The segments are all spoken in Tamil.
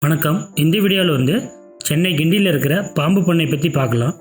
வணக்கம். இந்த வீடியோவில் சென்னை கிண்டியில் இருக்கிற பாம்பு பண்ணை பற்றி பார்க்கலாம்.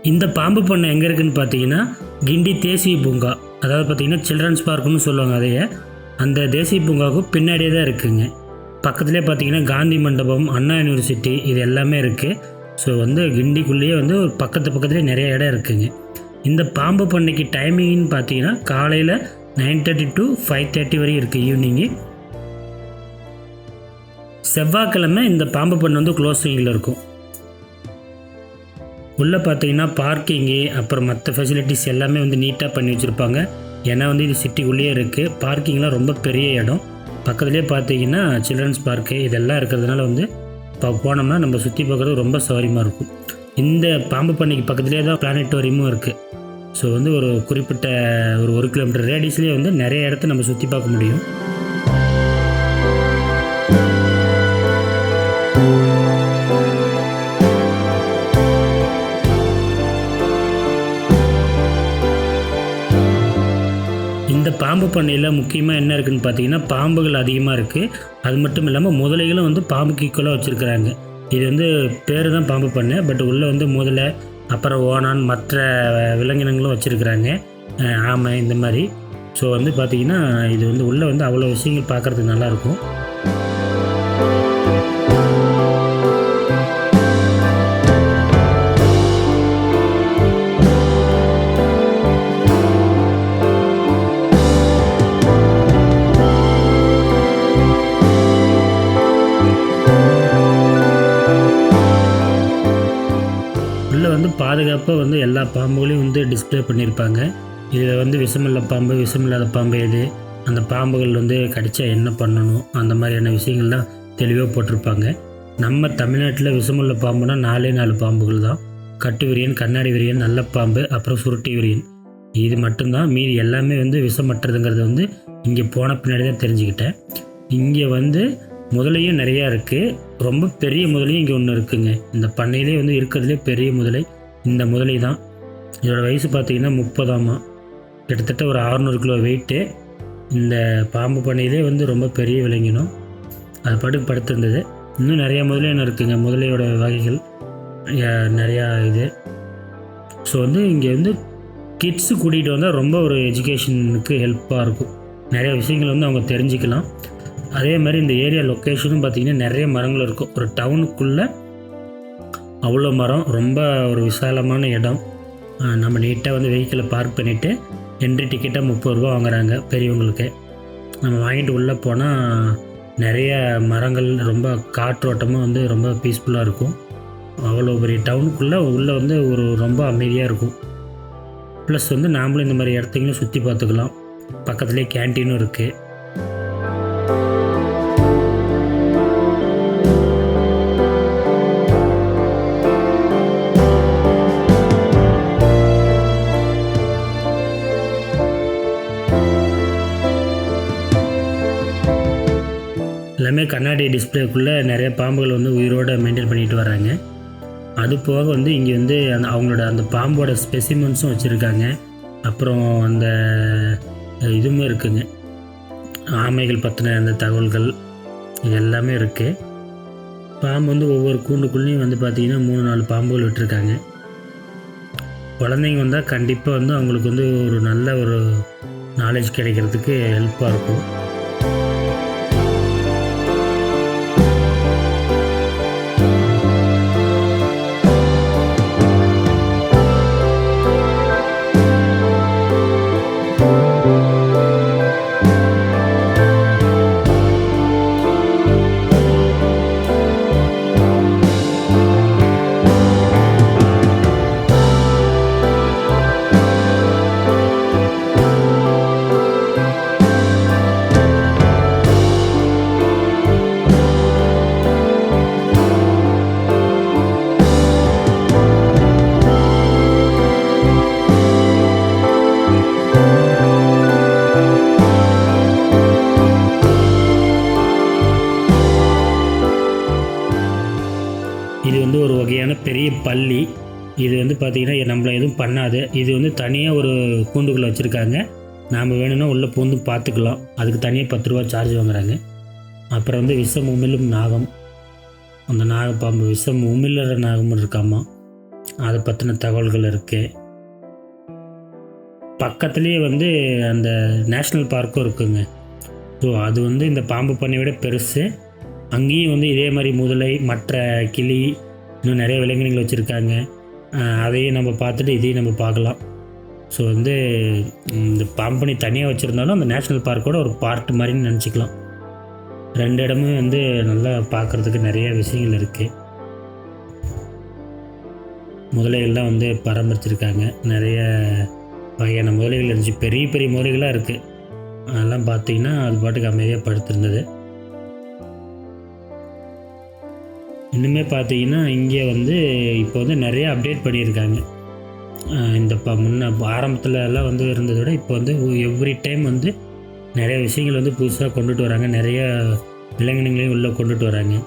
இந்த பாம்பு பண்ணை எங்கே இருக்குதுன்னு பார்த்தீங்கன்னா கிண்டி தேசிய பூங்கா, அதாவது பார்த்தீங்கன்னா சில்ட்ரன்ஸ் பார்க்குன்னு சொல்லுவாங்க. அதையே அந்த தேசிய பூங்காவுக்கு பின்னாடியே தான் இருக்குதுங்க. பக்கத்துலேயே பார்த்தீங்கன்னா காந்தி மண்டபம், அண்ணா யூனிவர்சிட்டி, இது எல்லாமே இருக்குது. ஸோ கிண்டிக்குள்ளேயே ஒரு பக்கத்துலேயே நிறைய இடம் இருக்குதுங்க. இந்த பாம்பு பண்ணைக்கு டைமிங்னு பார்த்தீங்கன்னா காலையில் 9:30 to 5:30 வரையும் இருக்குது ஈவினிங்கு. செவ்வாய்க்கிழமை இந்த பாம்பு பண்ணை க்ளோசிங்கில் இருக்கும். உள்ளே பார்த்தீங்கன்னா பார்க்கிங்கு அப்புறம் மற்ற ஃபெசிலிட்டிஸ் எல்லாமே நீட்டாக பண்ணி வச்சுருப்பாங்க. ஏன்னா இது சிட்டிக்குள்ளேயே இருக்குது. பார்க்கிங்லாம் ரொம்ப பெரிய இடம். பக்கத்துலேயே பார்த்தீங்கன்னா சில்ட்ரன்ஸ் பார்க்கு இதெல்லாம் இருக்கிறதுனால இப்போ போனோம்னா நம்ம சுற்றி பார்க்குறது ரொம்ப சௌகரியமாக இருக்கும். இந்த பாம்பு பண்ணைக்கு பக்கத்துலேயே தான் பிளானட்டோரியமும் இருக்குது. ஸோ ஒரு குறிப்பிட்ட ஒரு 1 கிலோமீட்டர் ரேடியஸ்லேயே நிறைய இடத்த நம்ம சுற்றி பார்க்க முடியும். இந்த பாம்பு பண்ணையில் முக்கியமாக என்ன இருக்குதுன்னு பார்த்தீங்கன்னா பாம்புகள் அதிகமாக இருக்குது. அது மட்டும் இல்லாமல் முதலைகளும் பாம்புக்கு ஈக்குவலாக வச்சுருக்குறாங்க. இது பேர் தான் பாம்பு பண்ணை, பட் உள்ளே முதலை அப்புறம் ஓணான் மற்ற விலங்கினங்களும் வச்சுருக்குறாங்க, ஆமை இந்த மாதிரி. ஸோ பார்த்தீங்கன்னா இது உள்ளே அவ்வளோ விஷயங்கள் பார்க்குறதுக்கு நல்லாயிருக்கும். பாதுகாப்பாக எல்லா பாம்புகளையும் டிஸ்பிளே பண்ணியிருப்பாங்க. இதில் விஷமில்ல பாம்பு, விஷமில்லாத பாம்பு எது, அந்த பாம்புகள் கடித்தா என்ன பண்ணணும், அந்த மாதிரியான விஷயங்கள்லாம் தெளிவாக போட்டிருப்பாங்க. நம்ம தமிழ்நாட்டில் விஷமுள்ள பாம்புனா 4 பாம்புகள் தான். கட்டு விரியன், கண்ணாடி விரியன், நல்ல பாம்பு, அப்புறம் சுருட்டி விரியன். இது மட்டும்தான். மீதி எல்லாமே விஷமற்றதுங்கிறது இங்கே போன பின்னாடி தான் தெரிஞ்சுக்கிட்டேன். இங்கே முதலையும் நிறையா இருக்குது. ரொம்ப பெரிய முதலையும் இங்கே ஒன்று இருக்குதுங்க. இந்த பண்ணையிலே இருக்கிறதுலே பெரிய முதலை இந்த முதலை தான். இதோட வயசு பார்த்திங்கன்னா 30 கிட்டத்தட்ட ஒரு 600 கிலோ வெயிட்டு. இந்த பாம்பு பண்ணையிலே ரொம்ப பெரிய விலங்கினம். அது பாட்டுக்கு படுத்திருந்தது. இன்னும் நிறையா முதலையும் இருக்குதுங்க. முதலையோட வகைகள் நிறையா இது. ஸோ இங்கே கிட்ஸு கூட்டிகிட்டு வந்தால் ரொம்ப ஒரு எஜுகேஷனுக்கு ஹெல்ப்பாக இருக்கும். நிறைய விஷயங்கள் அவங்க தெரிஞ்சுக்கலாம். அதே மாதிரி இந்த ஏரியா லொக்கேஷனும் பார்த்திங்கன்னா நிறைய மரங்கள் இருக்கும். ஒரு டவுனுக்குள்ளே அவ்வளோ மரம், ரொம்ப ஒரு விசாலமான இடம். நம்ம நீட்டாக வெஹிக்கிளை பார்க் பண்ணிவிட்டு என்ட்ரி டிக்கெட்டாக 30 ரூபா வாங்குறாங்க பெரியவங்களுக்கு. நம்ம வாங்கிட்டு உள்ளே போனால் நிறைய மரங்கள், ரொம்ப காற்றோட்டமாக ரொம்ப பீஸ்ஃபுல்லாக இருக்கும். அவ்வளோ பெரிய டவுனுக்குள்ளே உள்ளே ஒரு ரொம்ப அமைதியாக இருக்கும். ப்ளஸ் நாமளும் இந்த மாதிரி இடத்தையும் சுற்றி பார்த்துக்கலாம். பக்கத்துலேயே கேன்டீனும் இருக்குது. எல்லாமே கண்ணாடி டிஸ்பிளேக்குள்ளே நிறைய பாம்புகள் உயிரோடு மெயின்டைன் பண்ணிட்டு வர்றாங்க. அது போக இங்கே அவங்களோட அந்த பாம்போட ஸ்பெசிமென்ஸும் வச்சுருக்காங்க. அப்புறம் அந்த இதுவுமே இருக்குங்க, ஆமைகள் பற்றின அந்த தகவல்கள் இது எல்லாமே இருக்குது. பாம்பு ஒவ்வொரு கூண்டுக்குள்ளேயும் பார்த்திங்கன்னா 3-4 பாம்புகள் விட்டுருக்காங்க. குழந்தைங்க வந்தால் கண்டிப்பாக அவங்களுக்கு ஒரு நல்ல ஒரு நாலேஜ் கிடைக்கிறதுக்கு ஹெல்ப்பாக இருக்கும். ஒரு வகையான பெரிய பல்லி. இது வந்து பார்த்திங்கன்னா நம்மளை எதுவும் பண்ணாது. இது வந்து தனியாக ஒரு கூண்டுக்குள்ளே வச்சுருக்காங்க. நாம் வேணும்னா உள்ளே பூந்து பார்த்துக்கலாம். அதுக்கு தனியாக 10 ரூபா சார்ஜ் வாங்குறாங்க. அப்புறம் வந்து விஷம் உமிழும் நாகம், அந்த நாகப்பாம்பு விஷம் உமிழற நாகமும் இருக்காமா, அதை பற்றின தகவல்கள் இருக்குது. பக்கத்துலேயே வந்து அந்த நேஷ்னல் பார்க்கும் இருக்குங்க. ஸோ அது வந்து இந்த பாம்பு பண்ணை விட பெருசு. அங்கேயும் வந்து இதே மாதிரி முதலை, மற்ற கிளி, இன்னும் நிறைய விலங்கினங்கள் வச்சுருக்காங்க. அதையும் நம்ம பார்த்துட்டு இதையும் நம்ம பார்க்கலாம். ஸோ வந்து இந்த பாம்பு பண்ணை தனியாக வச்சுருந்தாலும் அந்த நேஷ்னல் பார்க்கோட ஒரு பார்ட் மாதிரின்னு நினச்சிக்கலாம். 2 இடமும் வந்து நல்லா பார்க்குறதுக்கு நிறைய விஷயங்கள் இருக்குது. முதலைகள்லாம் வந்து பராமரிச்சிருக்காங்க. நிறைய வகையான முதலைகள் இருந்துச்சு. பெரிய பெரிய முதலைகளாக இருக்குது. அதெல்லாம் பார்த்திங்கன்னா அது பாட்டுக்கு அமைதியாக படுத்திருந்தது. இன்னுமே பார்த்தீங்கன்னா இங்கே வந்து இப்போ வந்து நிறைய அப்டேட் பண்ணியிருக்காங்க. இந்த முன்ன ஆரம்பத்துலலாம் வந்து இருந்ததை விட இப்போ வந்து எவ்ரி டைம் வந்து நிறைய விஷயங்கள் வந்து புதுசாக கொண்டுட்டு வராங்க. நிறைய விலங்கினங்களையும் உள்ளே கொண்டுட்டு வராங்க.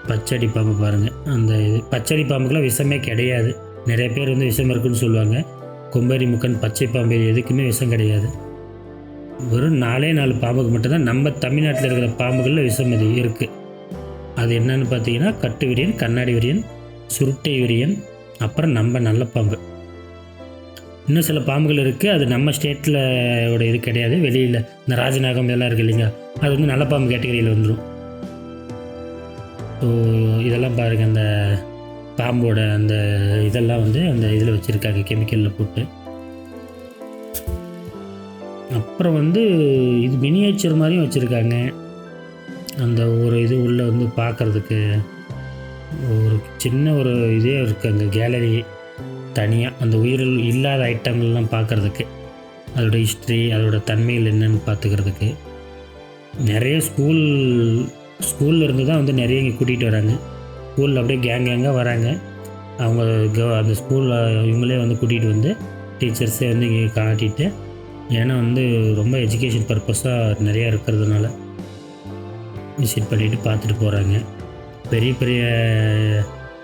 பச்சடி பாம்பு பாருங்கள். அந்த பச்சடி பாம்புக்கெலாம் விஷமே கிடையாது. நிறைய பேர் வந்து விஷம் இருக்குன்னு சொல்லுவாங்க. கொம்பேரி முக்கன், பச்சை பாம்பு எதுக்குமே விஷம் கிடையாது. வெறும் 4 பாம்புக்கு மட்டும்தான் நம்ம தமிழ்நாட்டில் இருக்கிற பாம்புகளில் விஷம் இது இருக்குது. அது என்னன்னு பார்த்தீங்கன்னா கட்டு விரியன், கண்ணாடி விரியன், சுருட்டை விரியன், அப்புறம் நம்ம நல்ல பாம்பு. இன்னும் சில பாம்புகள் இருக்குது. அது நம்ம ஸ்டேட்டில் இது கிடையாது. வெளியில் இந்த ராஜநாகம் இதெல்லாம் இருக்குது இல்லைங்க, அது வந்து நல்ல பாம்பு கேட்டகரியில் வந்துடும். ஸோ இதெல்லாம் பாருங்கள், அந்த பாம்போட அந்த இதெல்லாம் வந்து அந்த இதில் வச்சுருக்காங்க, கெமிக்கலில் போட்டு. அப்புறம் வந்து இது மினியேச்சர் மாதிரியும் வச்சுருக்காங்க. அந்த ஒரு இது உள்ளே வந்து பார்க்குறதுக்கு ஒரு சின்ன ஒரு இதே இருக்குது. அங்கே கேலரி தனியாக அந்த உயிரில் இல்லாத ஐட்டங்கள்லாம் பார்க்குறதுக்கு, அதோடய ஹிஸ்ட்ரி, அதோடய தன்மைகள் என்னென்னு பார்த்துக்கிறதுக்கு. நிறைய ஸ்கூலில் இருந்து தான் வந்து நிறைய இங்கே கூட்டிகிட்டு வராங்க. ஸ்கூலில் அப்படியே கேங்காக வராங்க. அவங்க அந்த ஸ்கூலில் இவங்களே வந்து கூட்டிகிட்டு வந்து டீச்சர்ஸே வந்து இங்கே காட்டிட்டு, ஏன்னா வந்து ரொம்ப எஜுகேஷன் பர்பஸாக நிறையா இருக்கிறதுனால விசிட் பண்ணிவிட்டு பார்த்துட்டு போகிறாங்க. பெரிய பெரிய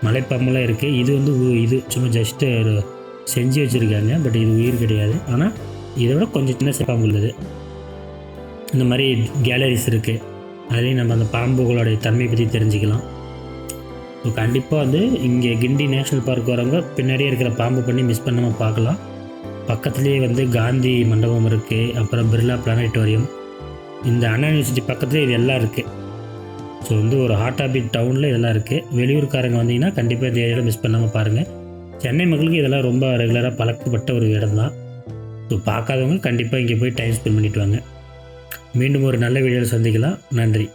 மலைப்பாம்பெல்லாம் இருக்குது. இது வந்து இது சும்மா ஜஸ்ட்டு செஞ்சு வச்சுருக்காங்க. பட் இது உயிர் கிடையாது. ஆனால் இதை விட கொஞ்சம் சின்ன பாம்பு உள்ளது. இந்த மாதிரி கேலரிஸ் இருக்குது. அதுலேயும் நம்ம அந்த பாம்புகளுடைய தன்மை பற்றி தெரிஞ்சுக்கலாம். ஸோ கண்டிப்பாக வந்து இங்கே கிண்டி நேஷ்னல் பார்க் வரவங்க பின்னாடியே இருக்கிற பாம்பு பண்ணி மிஸ் பண்ணாமல் பார்க்கலாம். பக்கத்துலேயே வந்து காந்தி மண்டபம் இருக்குது. அப்புறம் பிர்லா பிளானட்டோரியம், இந்த அண்ணா யூனிவர்சிட்டி பக்கத்துலேயே இது எல்லாம் இருக்குது. ஸோ வந்து ஒரு ஹாட் டாபிக் டவுனில் இதெல்லாம் இருக்குது. வெளியூர்காரங்க வந்தீங்கன்னா கண்டிப்பாக இந்த ஏரியாவில் மிஸ் பண்ணாமல் பாருங்கள். சென்னை மக்களுக்கு இதெல்லாம் ரொம்ப ரெகுலராக பழக்கப்பட்ட ஒரு இடம் தான். ஸோ பார்க்காதவங்க கண்டிப்பாக இங்கே போய் டைம் ஸ்பெண்ட் பண்ணிவிட்டு வாங்க. மீண்டும் ஒரு நல்ல வீடியோவில் சந்திக்கலாம். நன்றி.